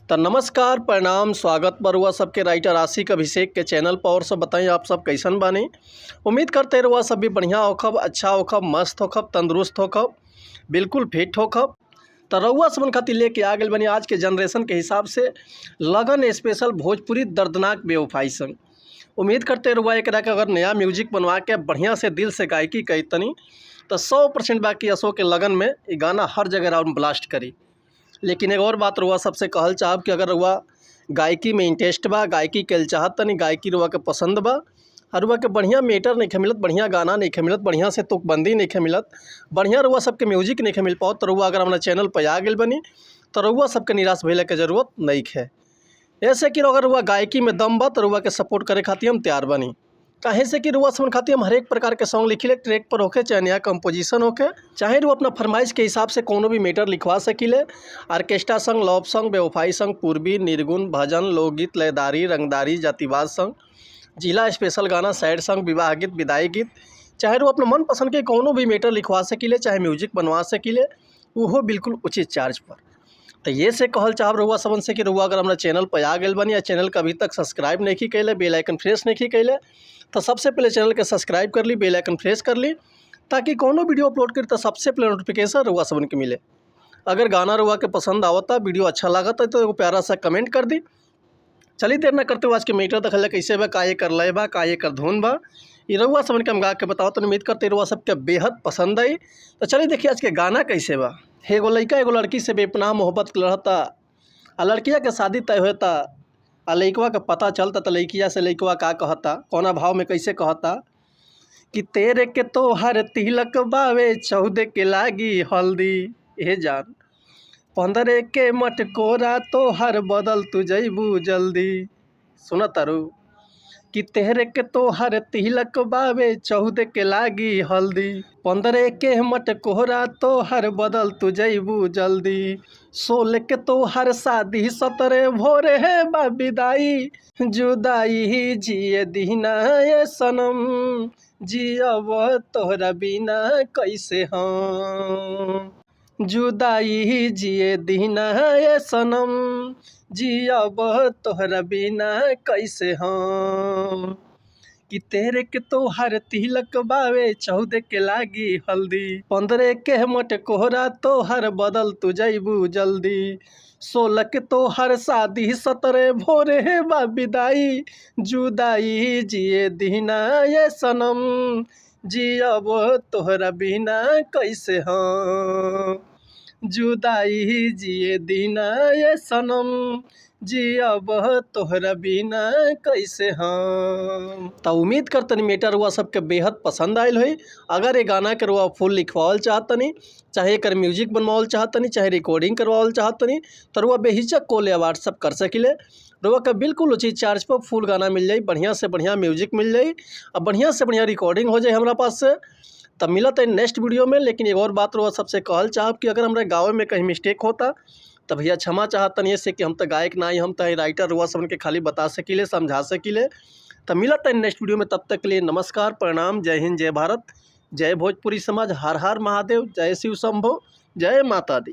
तो नमस्कार प्रणाम स्वागत पर हुआ सबके राइटर आशिक अभिषेक के चैनल पर। और सब बताएं आप सब कैसन बानी। उम्मीद करते रहुआ सब भी बढ़िया होखब, अच्छा होखब, मस्त होखब, तंदुरुस्त होखब, बिल्कुल फिट होखब। तो रहुआ सबन खातिर लेके आ गए बनी आज के जनरेशन के हिसाब से लगन स्पेशल भोजपुरी दर्दनाक बेवफाई संग। उम्मीद करते रहुआ एक के अगर नया म्यूजिक बनवा के बढ़िया से दिल से गायकी कही तनी तो 100% बाकी असो के लगन में ये गाना हर जगह राउंड ब्लास्ट करी। लेकिन एक और बात रुआ सबसे कहल चाहब कि अगर रुआ गायकी में इंटरेस्ट बा, गायकी कल चाहत तनी, गायकी रुआ के पसंद बा, और रुआ के बढ़िया मीटर नहीं मिलत, बढ़िया गाना नहीं मिलत, बढ़िया से तुकबंदी नहीं मिलत, बढ़िया रुआ सबके म्यूजिक नहीं मिल पाओ, तो रुआ अगर हमारा चैनल पर आ गए बनी तो रुआ सबके निराश भइले के जरूरत नहीं है। ऐसे कि अगर रुआ गायकी में दम बा तो रुआ के सपोर्ट करे खातिर हम तैयार बनी। कहे से कि रुआ समन खातिर हम हर एक प्रकार के सॉन्ग लिखिले, ट्रैक पर होके चाहे नया कंपोजिशन होके, चाहे रुआ अपना फरमाइश के हिसाब से कोनो भी मैटर लिखवा सकिले। ऑर्केस्ट्रा संग, लव संग, बेवफाई संग, पूर्वी, निर्गुण, भजन, लोकगीत, लयदारी, रंगदारी, जातिवाद संग, जिला स्पेशल गाना, सैड संग, विवाह गीत, विदाई गीत, चाहे रुआ अपना मन पसंद के कोनो भी मैटर लिखवा सकिले, चाहे म्यूजिक बनवा सकिले, वो बिल्कुल उचित चार्ज पर। तो ये से कहल चाहब रहुआ सबन से कि रहुआ अगर हमारा चैनल पर आ गए बनी या चैनल का अभी तक सब्सक्राइब नहीं कैले, बेल आइकन प्रेस नहीं कैले, तो सबसे पहले चैनल के सब्सक्राइब कर ली, बेल आइकन प्रेस कर ली, ताकि कोनो वीडियो अपलोड करी तो सबसे पहले नोटिफिकेशन रहुआ सबन के मिले। अगर गाना रहुआ के पसंद आवता, वीडियो अच्छा लागता तो एगो प्यारा सा कमेंट कर दी। चलिए देर न करते हुए आज के मैटर देखल कैसे बा, का ये कर लय बा, का ये कर धुन बा, ये रहुआ सबन के हम गा के बताओ। तो उम्मीद करते रहुआ सबके बेहद पसंद आई। तो चलिए देखिए आज के गाना कैसे बा। एगो लड़का एगो लड़की से बेपनाह मोहब्बत लड़ता, आ लड़किया के शादी तय होता, आ लड़कवा के पता चलता तो लड़किया से लड़कवा का कहता, कौना भाव में कैसे कहता कि तेरे के तो हर तिलक बावे, 14 के लागी हल्दी, ए जान 15 के मटकोरा तो हर बदल तू जैबू जल्दी। सुना तारू कि तेरे के तो हर तिलक बावे, 14 के लागी हल्दी, 15 के मटकोरा तो हर बदल तू जैबू जल्दी, 16 के तो हर शादी, 17 भोरे है बा विदाई, जुदाई जिए दीना ये सनम, जियब तोहरा बिना कैसे हम, जुदाई जिए दीना ये सनम, जियब तोहरा बिना कैसे हम, कि तेरे के तो हर तिलक बावे, 14 के लागी हल्दी, 15 के मटकोरा तो हर बदल तू जैबू जल्दी, 16 के तो हर शादी, 17 भोरे है बा विदाई, जुदाई जिए दीना ये सनम, जियब तोहरा बिना कैसे हम, जुदाई जिए दीना ये सनम, जियब तोहरा बिना कैसे हम। तो उम्मीद करतनी मैटर हुआ सबके बेहद पसंद आयल हुई। अगर ये गाना के रुआ फुल लिखवाल चाहतनी, चाहे एकर म्यूजिक बनवाल चाहतनी, चाहे रिकॉर्डिंग करवाल चाहतनी, तो रुआ बेहिचक कॉल या व्हाट्सअप कर सकिले। रुआ का बिल्कुल उचित चार्ज पर फुल गाना मिल जाई, बढ़िया से बढ़िया म्यूजिक मिल जाई, और बढ़िया से बढ़िया रिकॉर्डिंग हो जाए हमारा पास से। तब मिलत है नेक्स्ट वीडियो में। लेकिन एक और बात रुआ सबसे कहल चाहब कि अगर हमारे गाँव में कहीं मिस्टेक होता तो भैया क्षमा चाहतनी, ऐसे कि हम तो गायक ना ही, हम तो राइटर रुआ सबन के खाली बता सकिले, समझा सकिले। तो मिलत है नेक्स्ट वीडियो में, तब तक के लिए नमस्कार प्रणाम, जय हिंद, जय भारत, जय भोजपुरी समाज, हर हर महादेव, जय शिव शंभो, जय माता दी।